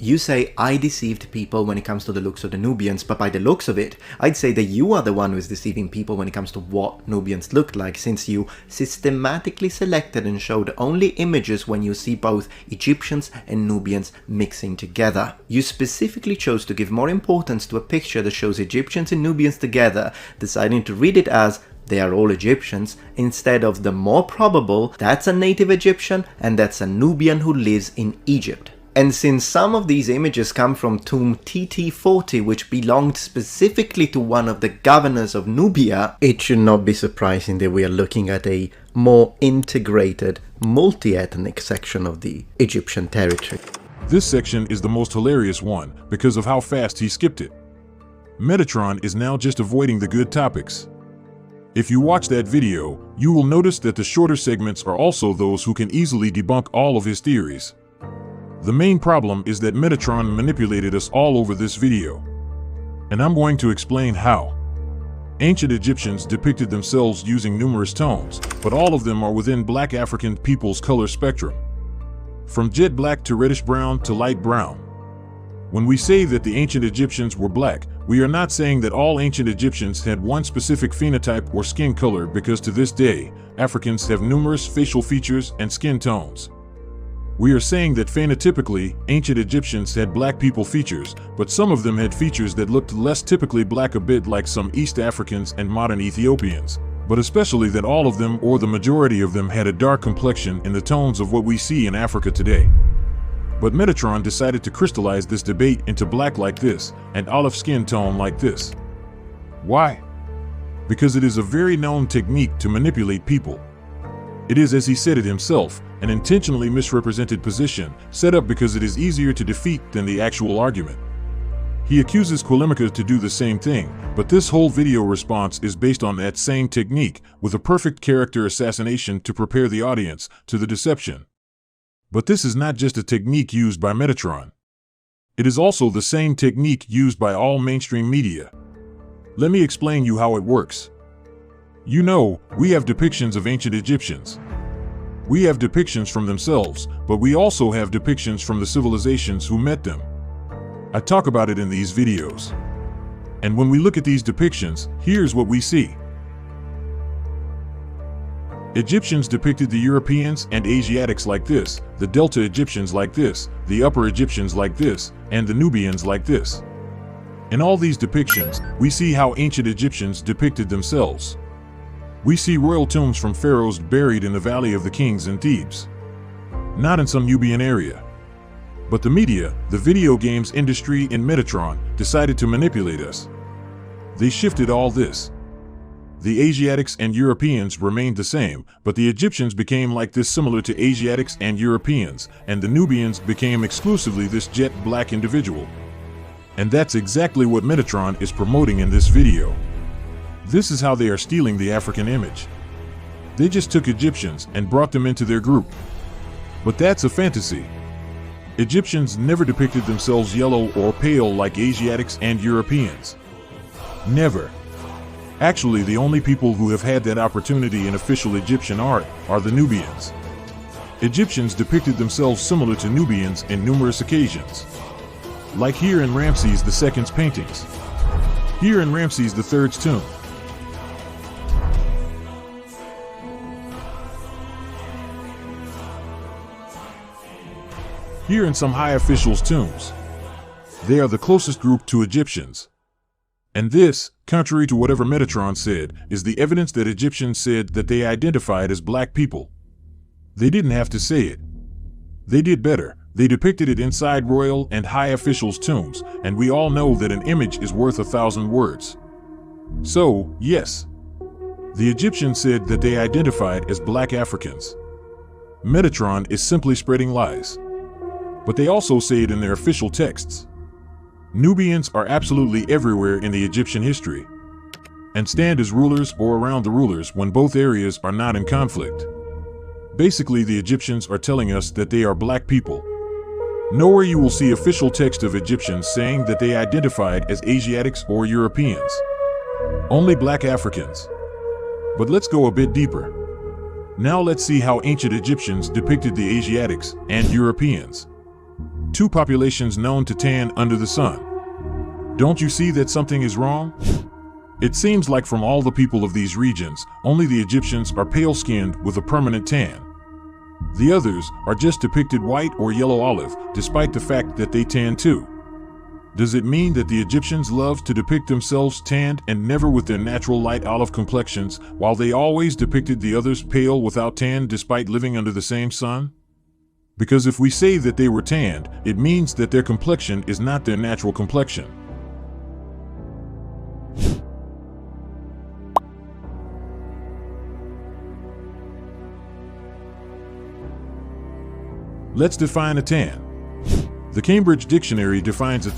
You say I deceived people when it comes to the looks of the Nubians, but by the looks of it, I'd say that you are the one who is deceiving people when it comes to what Nubians looked like, since you systematically selected and showed only images when you see both Egyptians and Nubians mixing together. You specifically chose to give more importance to a picture that shows Egyptians and Nubians together, deciding to read it as they are all Egyptians, instead of the more probable, that's a native Egyptian and that's a Nubian who lives in Egypt. And since some of these images come from tomb TT40, which belonged specifically to one of the governors of Nubia, it should not be surprising that we are looking at a more integrated, multi-ethnic section of the Egyptian territory. This section is the most hilarious one because of how fast he skipped it. Metatron is now just avoiding the good topics. If you watch that video, you will notice that the shorter segments are also those who can easily debunk all of his theories. The main problem is that Metatron manipulated us all over this video. And I'm going to explain how. Ancient Egyptians depicted themselves using numerous tones, but all of them are within Black African people's color spectrum. From jet black to reddish brown to light brown. When we say that the ancient Egyptians were black, we are not saying that all ancient Egyptians had one specific phenotype or skin color, because to this day, Africans have numerous facial features and skin tones. We are saying that phenotypically, ancient Egyptians had black people features, but some of them had features that looked less typically black, a bit like some East Africans and modern Ethiopians, but especially that all of them or the majority of them had a dark complexion in the tones of what we see in Africa today. But Metatron decided to crystallize this debate into black like this and olive skin tone like this. Why? Because it is a very known technique to manipulate people. It is, as he said it himself, an intentionally misrepresented position, set up because it is easier to defeat than the actual argument. He accuses Quilimica to do the same thing, but this whole video response is based on that same technique, with a perfect character assassination to prepare the audience to the deception. But this is not just a technique used by Metatron. It is also the same technique used by all mainstream media. Let me explain you how it works. You know, we have depictions of ancient Egyptians. We have depictions from themselves, but we also have depictions from the civilizations who met them. I talk about it in these videos. And when we look at these depictions, here's what we see. Egyptians depicted the Europeans and Asiatics like this, the Delta Egyptians like this, the Upper Egyptians like this, and the Nubians like this. In all these depictions, we see how ancient Egyptians depicted themselves. We see royal tombs from pharaohs buried in the Valley of the Kings in Thebes. Not in some Nubian area. But the media, the video games industry and Metatron decided to manipulate us. They shifted all this. The Asiatics and Europeans remained the same, but the Egyptians became like this, similar to Asiatics and Europeans, and the Nubians became exclusively this jet black individual. And that's exactly what Metatron is promoting in this video. This is how they are stealing the African image. They just took Egyptians and brought them into their group. But that's a fantasy. Egyptians never depicted themselves yellow or pale like Asiatics and Europeans. Never. Actually, the only people who have had that opportunity in official Egyptian art are the Nubians. Egyptians depicted themselves similar to Nubians in numerous occasions. Like here in Ramses II's paintings. Here in Ramses III's tomb. Here in some high officials' tombs. They are the closest group to Egyptians. And this, contrary to whatever Metatron said, is the evidence that Egyptians said that they identified as black people. They didn't have to say it. They did better. They depicted it inside royal and high officials' tombs, and we all know that an image is worth 1,000 words. So, yes, the Egyptians said that they identified as black Africans. Metatron is simply spreading lies. But they also say it in their official texts. Nubians are absolutely everywhere in the Egyptian history, and stand as rulers or around the rulers when both areas are not in conflict. Basically, the Egyptians are telling us that they are black people. Nowhere you will see official text of Egyptians saying that they identified as Asiatics or Europeans. Only black Africans. But let's go a bit deeper. Now let's see how ancient Egyptians depicted the Asiatics and Europeans. two populations known to tan under the sun. Don't you see that something is wrong? It seems like from all the people of these regions, only the Egyptians are pale-skinned with a permanent tan. The others are just depicted white or yellow olive, despite the fact that they tan too. Does it mean that the Egyptians love to depict themselves tanned and never with their natural light olive complexions, while they always depicted the others pale without tan despite living under the same sun? Because if we say that they were tanned, it means that their complexion is not their natural complexion. Let's define a tan. The Cambridge Dictionary defines a